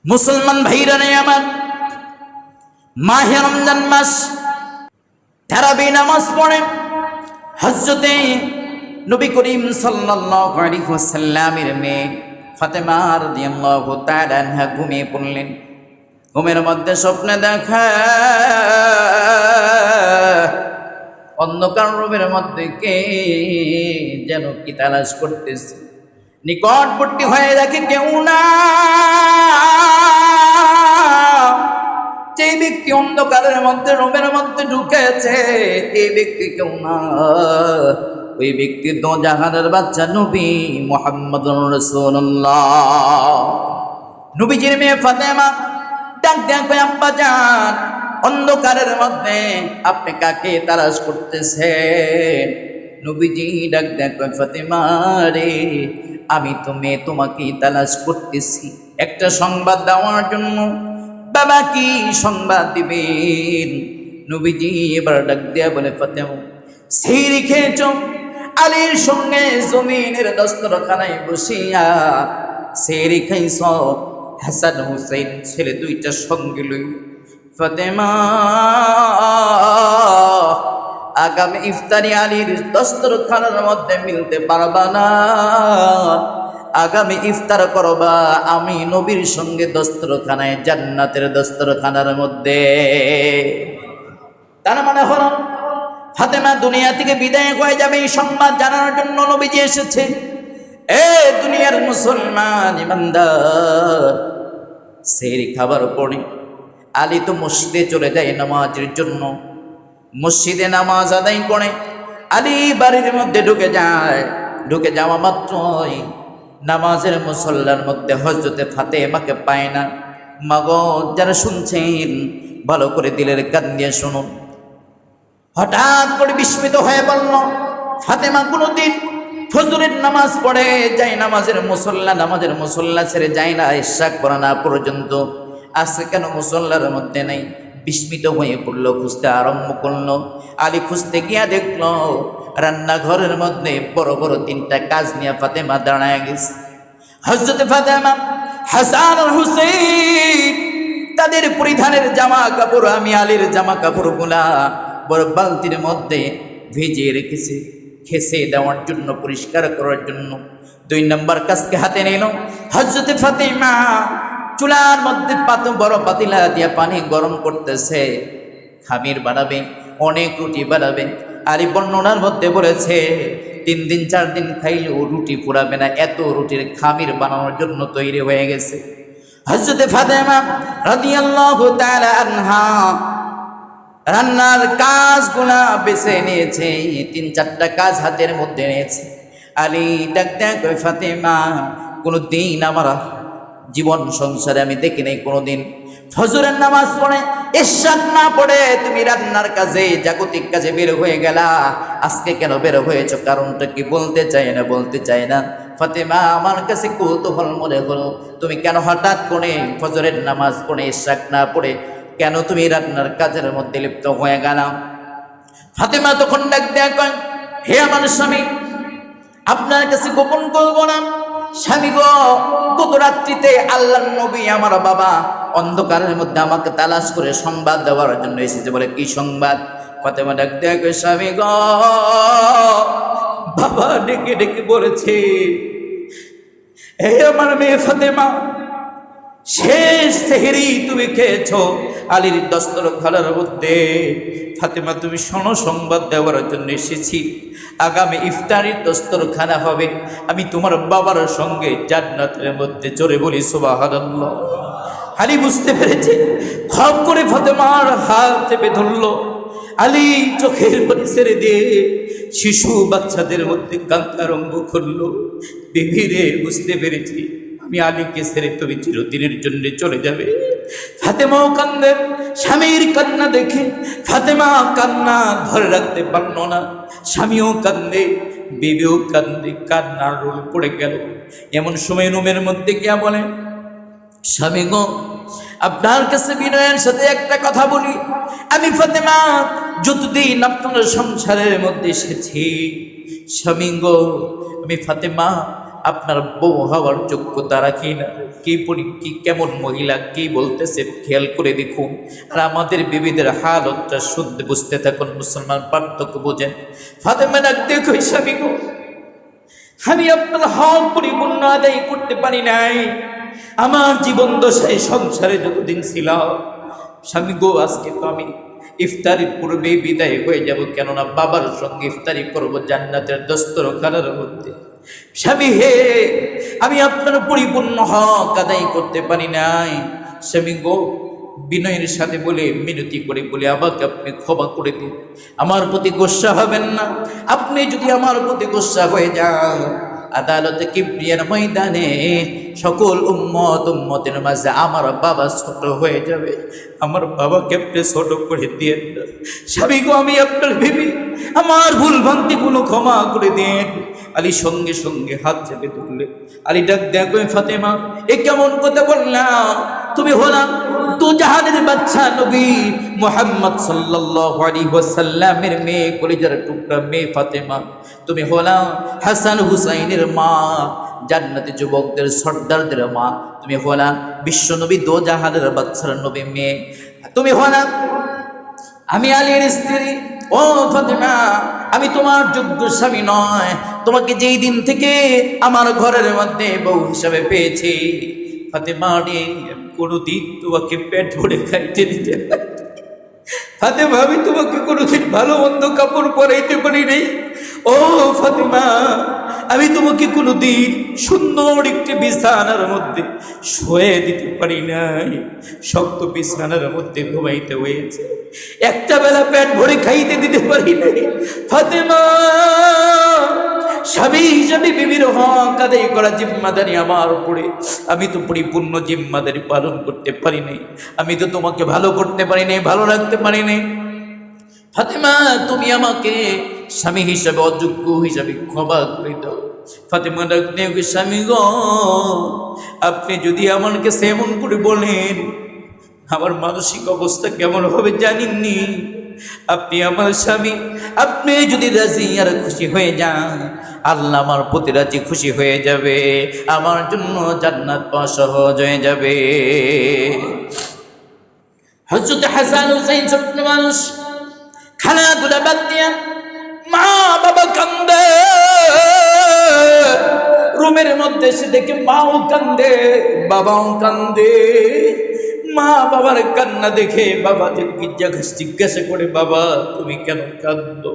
মুসলমান ভাইরা নেই আমার, মাহে রমজান মাস তারাবি নামাজ পড়ে হযরতে নবী করিম সাল্লাল্লাহু আলাইহি ওয়াসাল্লামের মেয়ে ফাতেমা রাদিয়াল্লাহু তাআলা আনহা ঘুমিয়ে পড়লেন। ঘুমের মধ্যে স্বপ্নে দেখা অন্ধকার রুমের মধ্যে কে যেন কি তালাশ করতেছে। নিকটবর্তী হয়ে দেখে কেউ না। যে ব্যক্তি অন্ধকারের মধ্যে রুমের মধ্যে ঢুকেছে এই ব্যক্তি কেউ না, ওই ব্যক্তি দো জাহানের বাচ্চা নবী মুহাম্মদুর রাসূলুল্লাহ। নবীজির মেয়ে ফাতেমা ডাক দেখো, আব্বা জান, অন্ধকারের মধ্যে আপনি কাকে তালাশ করতেছেন? নবীজি ডাক দেখো, ফাতেমা রে, আমি তো মেয়ে, তোমাকে তালাশ করতেছি একটা সংবাদ দেওয়ার জন্য। বাবা কি সংবাদ দিবেন? নবীজি এবার ডাক দিয়া বলে, ফাতেমা সেই খেয়েছ আলীর সঙ্গে জমিনের দস্তরখানায় বসিয়া সেই খাইছ হাসান হুসাইন ছেলে দুইটা সঙ্গে লই। ফাতেমা আগামী ইফতারি আলীর দস্তরখানার মধ্যে মিলতে পারবা না, আগামী ইফতার করবা আমি নবীর সঙ্গে দস্তরখানায়, জান্নাতের দস্তরখানার মধ্যে। তার মানে হলো ফাতেমা দুনিয়া থেকে বিদায় হয়ে যাবে এই সংবাদ জানানোর জন্য নবীজি এসেছে। এ দুনিয়ার মুসলমান ইমানদার, সেহরি খাবার পড়ে আলী তো মসজিদে চলে যায় নামাজের জন্য। মসজিদে নামাজ আদায় করে আলী বাড়ির মধ্যে ঢুকে যায়। ঢুকে যাওয়া মাত্রই নামাজের মুসল্লার মধ্যে হযরতে ফাতেমাকে পায় না। মাগো, যারা শুনছেন ভালো করে দিলের কান দিয়ে শুনুন। হঠাৎ করে বিস্মিত হয়ে বলল, ফাতেমা কোনোদিন ফজরের নামাজ পড়ে যায়, নামাজের মুসল্লা ছেড়ে যায় না ইশরাক পড়া না পর্যন্ত, আজকে কেন মুসল্লার মধ্যে নেই? বিস্মিত হয়ে পড়ল, খুঁজতে আরম্ভ করলো। আলী খুঁজতে গিয়া দেখলো রান্নাঘরের মধ্যে বড় বড় তিনটা কাজ নিয়ে ফাতেমা দাঁড়ায় গেছে। হযরতে ফাতেমা, হাসান আর হুসাইন তাদের পরিধানের জামা কাপড় আমি আলীর জামা কাপড়গুলা বড় বালতির মধ্যে ভিজিয়ে রেখেছে খেসে দেওয়ার জন্য, পরিষ্কার করার জন্য। 2 নম্বর কাজকে হাতে নিল। হযরতে ফাতেমা চুলার মধ্যে বড় পাতিলা দিয়া পানি গরম করতেছে। খামির বানাবে, অনেক রুটি বানাবে। আর এই বর্ণনার মধ্যে বলেছে 3 দিন 4 দিন খাইলেও রুটি ফুরাবে না, এত রুটির খামির বানানোর জন্য তৈরি হয়ে গেছে। হযরতে ফাতেমা রাদিয়াল্লাহু তাআলা আনহা রান্নার কাজগুলা বেছে নিয়েছে, 3-4টা কাজ হাতের মধ্যে নিয়েছে। আলী ডাক দেখো, ফাতেমা কোনোদিন আমার জীবন সংসারে আমি দেখি নাই কোনোদিন ফজরের নামাজ পড়ে ইশরাক না পড়ে তুমি রান্নার কাজে, জাগতিক কাজে বের হয়ে গেলা। আজকে কেন বের হয়েছো? কারণটা কি? বলতে চাই না। ফাতেমা, আমার কাছে কৌতূহল মনে হলো, তুমি কেন হঠাৎ করে ফজরের নামাজ পড়ে ইশরাক না পড়ে কেন তুমি রান্নার কাজের মধ্যে লিপ্ত হয়ে গেলাম? ফাতেমা তখন ডাক দেয়া কয়, হে আমার স্বামী, আপনার কাছে গোপন করব না। স্বামী গো, গত রাত্রিতে আল্লাহর নবী আমার বাবা অন্ধকারের মধ্যে আমাকে তালাশ করে সংবাদ দেওয়ার জন্য এসেছে। বলে কি সংবাদ? ফাতেমা ডাক দেয়া কয়, স্বামী গো, বাবা ডেকে ডেকে বলেছে, হে আমার মেয়ে ফাতেমা, শেষ সেহরি তুমি খেয়েছো আলীর দস্তরখানার মধ্যে। ফাতেমা তুমি শোনো, সংবাদ দেওয়ার জন্য এসেছি। আগামী ইফতারির দস্তরখানা হবে, আমি তোমার বাবার সঙ্গে জান্নাতের মধ্যে। জোরে বলি সুবহানাল্লাহ। আলী বুঝতে পেরেছে, খপ করে ফাতেমার হাত চেপে ধরল। আলী চোখের পানি ছেড়ে দিয়ে শিশু বাচ্চাদের মধ্যে কাঁদতে আরম্ভ করলো। বিবি রে, বুঝতে পেরেছি আমি আলীকে ছেড়ে তুমি চিরদিনের জন্য চলে যাবে। ফাতেমাও কান্দে, স্বামীর কান্না দেখে ফাতেমা কান্না ধরে রাখতে পারল না। স্বামীও কান্দে, বিবিও কান্দে, কান্নার রোল পড়ে গেল। এমন সময় রুমের মধ্যে গিয়া বলে, স্বামী গো, আপনার কাছে বিনয়ের সাথে একটা কথা বলি। আমি ফাতেমা যতদিন আপনার সংসারের মধ্যে এসেছি, স্বামী গো, আমি ফাতেমা আপনার বউ হওয়ার যোগ্যতা রাখি না। কি কেমন মহিলা কি বলতেছে খেয়াল করে দেখুন। আর আমাদের বিবিদের হালতটা শুদ্ধ বুঝতে থাকুন, মুসলমান পার্থক্য বোঝেন। ফাতেমা ডাক দেখো স্বামী গো, আমি আপনার হক পরিপূর্ণ আদায় করতে পারি নাই। আমার জীবন দশায় সংসারে যতদিন ছিলাম, স্বামী গো আজকে তো আমি ইফতারির পূর্বে বিদায় হয়ে যাব, কেননা বাবার সঙ্গে ইফতারি করব জান্নাতের দস্তরখানার মধ্যে। স্বামী হে, আমি আপনার পরিপূর্ণ হক আদায় করতে পারি নাই। স্বামী গো বিনয়ের সাথে বলে মিনতি করে বলে আমাকে আপনি ক্ষমা করে দিন, আমার প্রতি গোসা হবেন না। আপনি যদি আমার প্রতি গোসা হয়ে যান, আদালতে কিবরিয়ার ময়দানে সকল উম্মতের মাঝে আমার বাবা ছোট হয়ে যাবে। আমার বাবাকে আপনি ছোট করে দিয়েন না। স্বামী গো আমি আপনার ভেবে আমার ভুল ভ্রান্তিগুলো ক্ষমা করে দেন। আলী সঙ্গে সঙ্গে হাত চেপে ধরলে। আলী ডাক দেখো ফাতেমা, এ কেমন কথা বললাম? তুমি হলাম দু জাহানের বাদশা নবী মুহাম্মদ সাল্লাল্লাহু আলাইহি ওয়াসাল্লামের মেয়ে, কলিজার টুকরা মেয়ে ফাতেমা। তুমি হলাম হাসান হুসাইনের মা, জান্নাতি যুবকদের সর্দারদের মা। তুমি হলাম বিশ্ব নবী দু জাহানের বাদশার নবী মেয়ে। তুমি হলাম আমি আলীর স্ত্রী। ও ফাতেমা, আমি তোমার যোগ্য স্বামী নয়। তোমাকে যেই দিন থেকে আমার ঘরের মধ্যে বউ হিসাবে পেয়েছি, ফাতেমা রে, কোনোদিন তোমাকে পেট ভরে খাইতে দিতে পারি। ফাতেমা, আমি তোমাকে কোনোদিন ভালো মন্দ কাপড় পরাইতে পারি নাই। ও ফাতেমা, আমি তোমাকে কোনোদিন সুন্দর একটি বিছানার মধ্যে শুয়ে দিতে পারি নাই। শক্ত বিছানার মধ্যে ঘুমাইতে হয়েছে, একটা বেলা পেট ভরে খাইতে দিতে পারি নাই। ফাতেমা, স্বামী হিসাবে বিবির হক আদায় করা জিম্মাদারি আমার উপরে। আমি তো পরিপূর্ণ জিম্মাদারি পালন করতে পারি নাই। আমি তো তোমাকে ভালো করতে পারি নাই, ভালো রাখতে পারি নাই। ফাতেমা, তুমি আমাকে স্বামী হিসাবে অযোগ্য হিসাবে ক্ষমা করে দাও। ফাতেমা ডাকতে, স্বামী গো, আপনি যদি আমার কাছে এমন করে বলেন, আমার মানসিক অবস্থা কেমন হবে জানেননি। আপনি আমার স্বামী, আপনি যদি রাজি আর খুশি হয়ে যান, আল্লাহ আমার প্রতি রাজি খুশি হয়ে যাবে, আমার জন্য জান্নাত পাওয়া সহজ হয়ে যাবে। হযরত হাসান হুসাইন ছোট্ট মানুষ, খেলাধুলা বাদ দিয়া মা বাবা কান্দে। রুমের মধ্যে এসে দেখে মাও কান্দে, বাবাও কান্দে। মা বাবার কান্না দেখে বাবা জিজ্ঞাসা করে, বাবা তুমি কেন কাঁদো?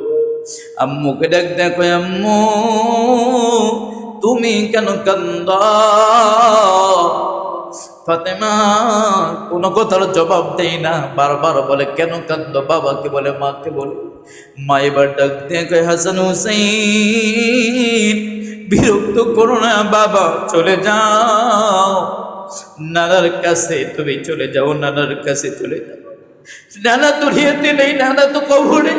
আম্মুকে ডাক দেখো, আম্মু তুমি কেন কান্দ? ফাতেমা কোনো কথার জবাব দেয় না, বারবার বলে কেন কান্দ? বাবাকে বলে, মাকে বলে। মা এবার ডাক দেখে, হাসান হুসাইন বিরক্ত করো না বাবা, চলে যাও নানার কাছে, তুমি চলে যাও নানার কাছে চলে যাও। নানা দুনিয়াতে নেই, নানা তো কবরে।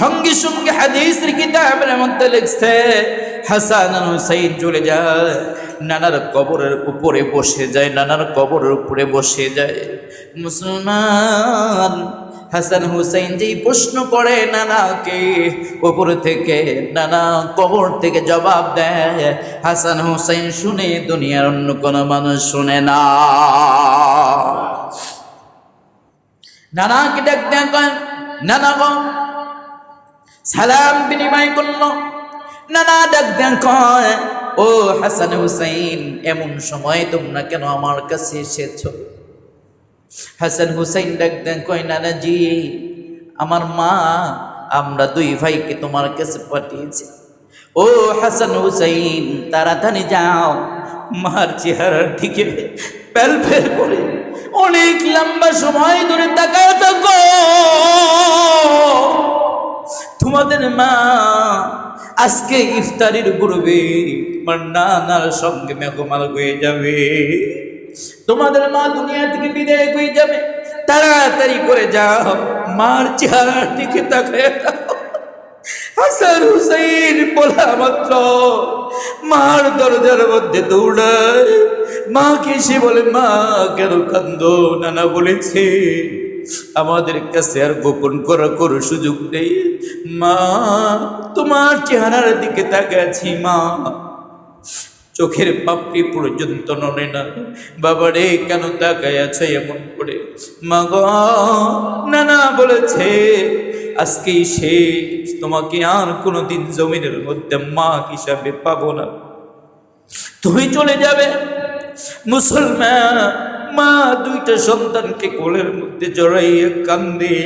সঙ্গে সঙ্গে হাদিসের কিতাবের মধ্যে লিখছে, হাসান হুসাইন চলে যায়, নানার কবরের উপরে বসে যায়, নানার কবরের উপরে বসে যায়। মুসলমান হাসান হুসাইন যেই প্রশ্ন করে নানাকে, উপর থেকে নানা কবর থেকে জবাব দেয়। হাসান হুসাইন শুনে দুনিয়ার অন্য কোনো মানুষ শুনে না। নানাকে ডাক দেন, নানা গো, সালাম বিনিময় করলো। নানা ডাক দেন, কয় ও হাসান হুসাইন, এমন সময় তোমরা কেন আমার কাছে এসেছো? হাসান হুসাইন ডাক দেন, কয় নানাজি, আমার মা আমরা দুই ভাইকে তোমার কাছে পাঠিয়েছি। ও হাসান হুসাইন, তাড়াতাড়ি যাও, মার চেহারার দিকে প্যাল ফেল করে অনেক লম্বা সময় ধরে তাকায় থাকো। তোমাদের মা আজকে ইফতারির পূর্বে তোমার নানার সঙ্গে মেহমান হয়ে যাবে। তোমাদের মা দুনিয়া থেকে বিদায় হয়ে যাবে, তাড়াতাড়ি করে যাও, মার চেহারার দিকে তাকায় থাকো। হাসান হুসাইন বলা মাত্র মার দরজার মধ্যে দৌড়ায়। মাকে এসে বলে, মা কেন কান্দো? নানা বলেছে আমাদের কাছে আর গোপন করার কোনো সুযোগ নেই। মা তোমার চেহারার দিকে তাকাচ্ছি, মা চোখের পাপড়ি পর্যন্ত নড়ে না। বাবা রে কেন তাকায় আছে এমন করে? মা গো, নানা বলেছে আজকেই শেষ, তোমাকে আর কোনোদিন জমিনের মধ্যে মা হিসাবে পাবো না, তুমি চলে যাবে। মুসলমান মা দুইটা সন্তানকে কোলের মধ্যে জড়াইয়া কান্দে।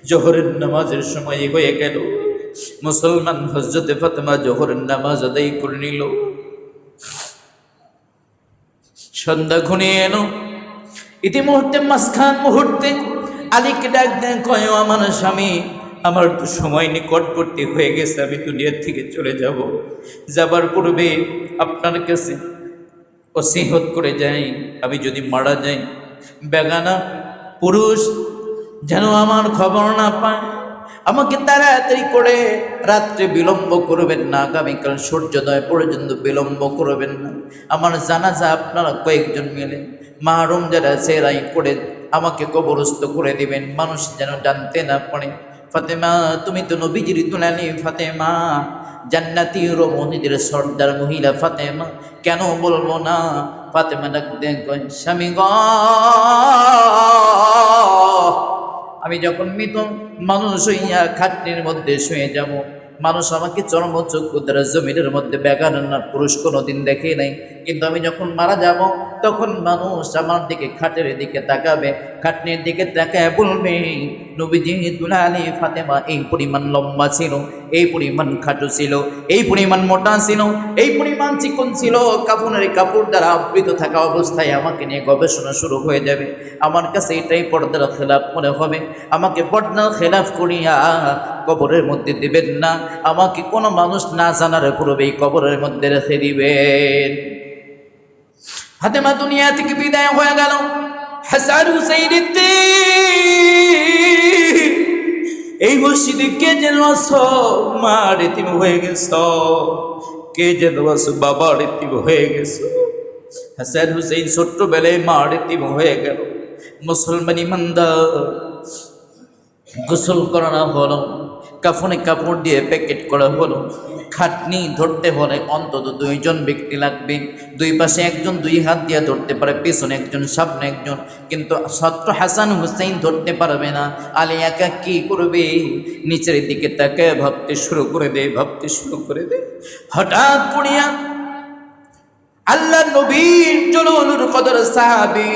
জোহরের নামাজের সময় হয়ে গেল। মুসলমান হযরতে ফাতেমা জোহরের নামাজ আদায় করে নিল। সন্ধ্যা ঘনিয়ে এলো। ইতিমধ্যে মাঝখান মুহূর্তে আলীকে ডাক দেন, কয় আমার স্বামী, আমার তো সময় নিকটবর্তী হয়ে গেছে, আমি দুনিয়ার থেকে চলে যাব। যাবার পূর্বে আপনার কাছে ওসিয়ত করে যাই, আমি যদি মারা যাই বেগানা পুরুষ যেন আমার খবর না পায়। আমাকে তাড়াতাড়ি করে রাত্রে বিলম্ব করবেন না, আগামীকাল সূর্যোদয় পর্যন্ত বিলম্ব করবেন না। আমার জানাজা আপনারা কয়েকজন মিলে মাহরুম যারা আছে এরাই করে আমাকে কবরস্থ করে দিবেন, মানুষ যেন জানতে না পারে। ফাতেমা তুমি তো নবীজির দুলালি ফাতেমা, জান্নাতি রমণীদের সর্দার মহিলা ফাতেমা, কেন বলবো না? ফাতেমা ডাক দেন, স্বামী গ, আমি যখন মৃত মানুষ হইয়া খাটনির মধ্যে শুয়ে যাব, মানুষ আমাকে চর্মচক্ষু দ্বারা জমিনের মধ্যে বেগানা পুরুষ কোনোদিন দেখে নাই, কিন্তু আমি যখন মারা যাব তখন মানুষ আমার দিকে খাটের দিকে তাকাবে, খাটনির দিকে তাকায় বলবে নবীজি দুলালি ফাতেমা এই পরিমাণ লম্বা ছিল, এই পরিমাণ খাটো ছিল, এই পরিমাণ মোটা ছিল, এই পরিমাণ চিকন ছিল। কাফনের কাপড় দ্বারা আবৃত থাকা অবস্থায় আমাকে নিয়ে গবেষণা শুরু হয়ে যাবে। আমার কাছে এটাই পর্দার খেলাফ মনে হবে। আমাকে পর্দার খেলাফ করিয়া কবরের মধ্যে দিবেন না, আমাকে কোনো মানুষ না জানার পূর্বেই কবরের মধ্যে রেখে দিবেন। ফাতেমা দুনিয়া থেকে বিদায় হয়ে গেল। হাসান হুসাইন এই মসজিদে কে যেন আছো, মা রেতিম হয়ে গেছ, কে যেন আছো, বাবা রেতিম হয়ে গেছ। হাসান হুসাইন ছোট্টবেলায় মা রেতিম হয়ে গেল। মুসলমান ইমানদার গোসল করানো হলো, কাফনে কাপড় দিয়ে প্যাকেট করা হলো। খাটনি ধরতে হলে অন্তত দুইজন ব্যক্তি লাগবে, দুই পাশে একজন দুই হাত দিয়ে ধরতে পারে, পেছনে একজন সামনে একজন, কিন্তু ছাত্র হাসান হুসাইন ধরতে পারবে না। আলী একা কি করবে? নিচের দিকে তাকে ভাবতে শুরু করে দেয়, ভাবতে শুরু করে দেয়। হঠাৎ পড়িয়া আল্লাহ নবীর জলিলুল কদর সাহাবী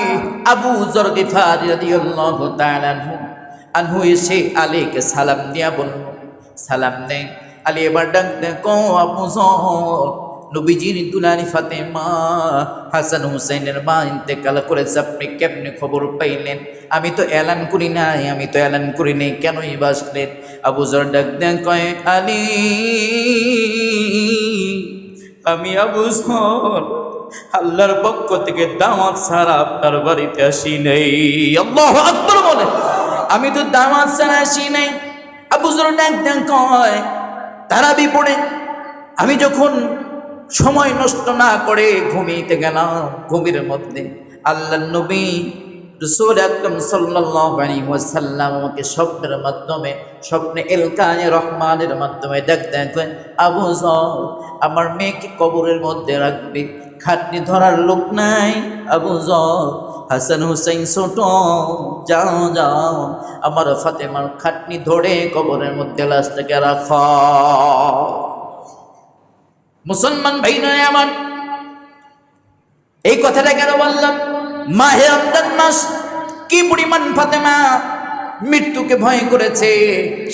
আবু যর গিফারী রাদিয়াল্লাহু তাআলা আনহু এসে আলীকে সালাম দিয়া বলল, সালাম নেই। আলী এবার ডাক দেন, কো আবু যর, নবীজির দুলালি ফাতেমা হাসান হুসাইনের মা ইন্তেকাল করেছে, আপনি কেমনে খবর পাইলেন? আমি তো এলান করি নাই, আমি তো এলান করি নাই, কেনই বাসলেন? আবু যর ডাক দেন, কয় আলী, আমি আবু যর আল্লাহর পক্ষ থেকে দাওয়াত ছাড়া আপনার বাড়িতে আসি নাই। আল্লাহু আকবার বলে, আমি তো দাওয়াত ছাড়া আসি নাই। আবু যর ডাক দেন, কয় তারাবি পড়ে আমি যখন সময় নষ্ট না করে ঘুমিতে গেলাম, ঘুমের মধ্যে আল্লাহর নবী রাসূল আকরাম সাল্লাল্লাহু আলাইহি ওয়াসাল্লাম আমাকে স্বপ্নের মাধ্যমে, স্বপ্নে ইলকায়ে রহমানের মাধ্যমে ডাক দেন, কয় আবু যর আমার মেয়েকে কবরের মধ্যে রাখবে, খাটনি ধরার লোক নাই। আবু যর, হাসান হুসাইন ছোট, যাও যাও আমার ফাতেমার খাটনি ধরে কবরের মধ্যে লাশটাকে রাখ। মুসলমান ভাই নয় আমার, এই কথাটা কেন বললাম? মাহে রমজান মাস, কি পরিমাণ ফাতেমা মৃত্যুকে ভয় করেছে,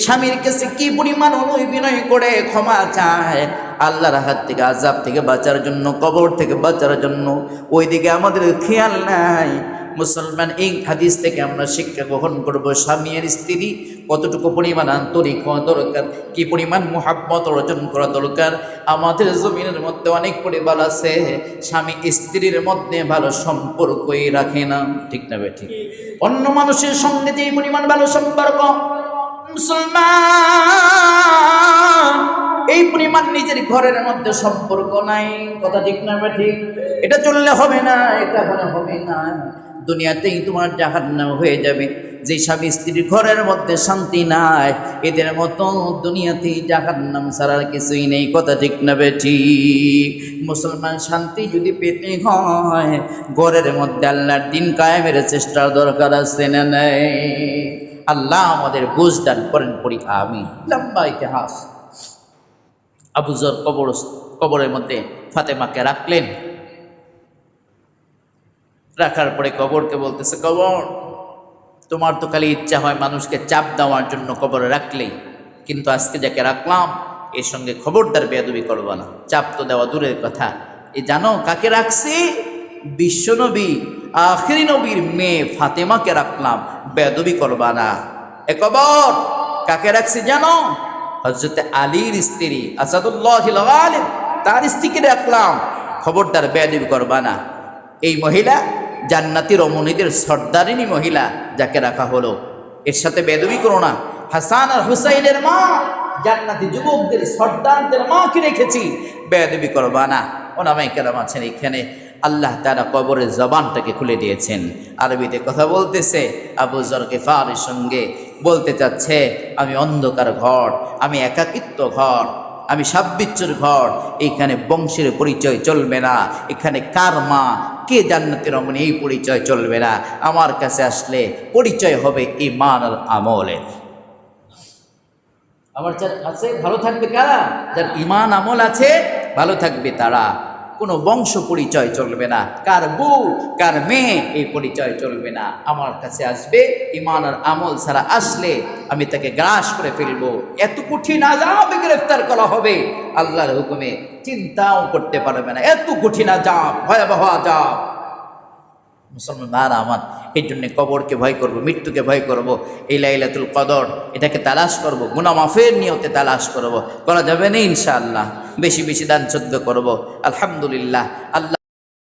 স্বামীর কাছে কি পরিমাণ অনুনয় বিনয় করে ক্ষমা চায় আল্লাহর হাত থেকে, আযাব থেকে বাঁচার জন্য, কবর থেকে বাঁচার জন্য। ওইদিকে আমাদের খেয়াল নাই। মুসলমান, এই হাদিস থেকে আমরা শিক্ষা গ্রহণ করব, স্বামীর স্ত্রী কতটুকু পরিমাণ আন্তরিক হওয়া দরকার, কি পরিমাণ মুহাব্বত অর্জন করা দরকার। আমাদের জমিনের মধ্যে অনেক পরিবার আছে স্বামী স্ত্রীর মধ্যে ভালো সম্পর্কই রাখে না, ঠিক না ঠিক? অন্য মানুষের সঙ্গে যে পরিমাণ ভালো সম্পর্ক, মুসলমান এই পরিমাণ নিজের ঘরের মধ্যে সম্পর্ক নাই, কথা ঠিক না ঠিক? এটা চললে হবে না, এটা হলে হবে না। দুনিয়াতেই তোমার জাহান্নাম হয়ে যাবে। যে স্বামী স্ত্রীর ঘরের মধ্যে শান্তি নাই, এদের মতো দুনিয়াতে জাহান্নাম ছাড়ার কিছুই নেই। কথা ঠিক না বেঠিক? মুসলমান শান্তি যদি পেতে হয়, ঘরের মধ্যে আল্লাহর দিন কায়েমের চেষ্টার দরকার আছে না নাই? আল্লাহ আমাদের বুঝ দান করেন, পড়ি আমিন। লম্বা ইতিহাস। আবু যর কবরের মধ্যে ফাতেমাকে রাখলেন। রাখার পরে কবরকে বলতেছে, কবর, তোমার তো খালি ইচ্ছা হয় মানুষকে চাপ দেওয়ার জন্য কবরে রাখলেই, কিন্তু আজকে যাকে রাখলাম এর সঙ্গে খবরদার বেয়াদবি করবো না। চাপ তো দেওয়া দূরের কথা, এ জানো কাকে রাখছি? বিশ্বনবী আখিরি নবীর মেয়ে ফাতেমাকে রাখলাম, বেয়াদবি করবা না। এ কবর কাকে রাখছি জানো? হযরত আলীর স্ত্রী আসাদুল্লাহিল গালিব, তার স্ত্রীকে রাখলাম, খবরদার বেয়াদবি করবা না। এই মহিলা জান্নাতি রমণীদের সর্দারিনী মহিলা, যাকে রাখা হলো, এর সাথে বেয়াদবি করো না। হাসান আর হুসাইনের মা, জান্নাতি যুবকদের সর্দারদের মাকে রেখেছি, বেয়াদবি করবা না। ওলামায়ে কেরাম আছেন এখানে, আল্লাহ তাআলা কবরের জবানটাকে খুলে দিয়েছেন। আরবিতে কথা বলতেছে, আবু যর গিফারির সঙ্গে বলতে চাচ্ছে, আমি অন্ধকার ঘর, আমি একাকিত্ব ঘর, আমি সাব্বিচ্ছুর ঘর, এইখানে বংশের পরিচয় চলবে না, এখানে কার মা, কে জান্নাতি রমণী, এই পরিচয় চলবে না। আমার কাছে আসলে পরিচয় হবে ঈমান আর আমলের। আমার যার আছে ভালো থাকবে কারা? যার ঈমান আমল আছে ভালো থাকবে তারা। কোনো বংশ পরিচয় চলবে না, কার বউ কার মেয়ে এই পরিচয় চলবে না। আমার কাছে আসবে ঈমান আর আমল ছাড়া, আসলে আমি তাকে গ্রাস করে ফেলবো। এত কঠিন আযাবে গ্রেফতার করা হবে আল্লাহর হুকুমে, চিন্তাও করতে পারবে না। এত কঠিন আযাব, ভয়াবহ আযাব। মুসলমান আমার, এই জন্যে কবরকে ভয় করব, মৃত্যুকে ভয় করব। এই লাইলাতুল কদর, এটাকে তালাশ করব, গুনাহ মাফের নিয়তে তালাশ করব। করা যাবে না ইনশাআল্লাহ। বেশি বেশি দান সদ্য করব। আলহামদুলিল্লাহ, আল্লাহ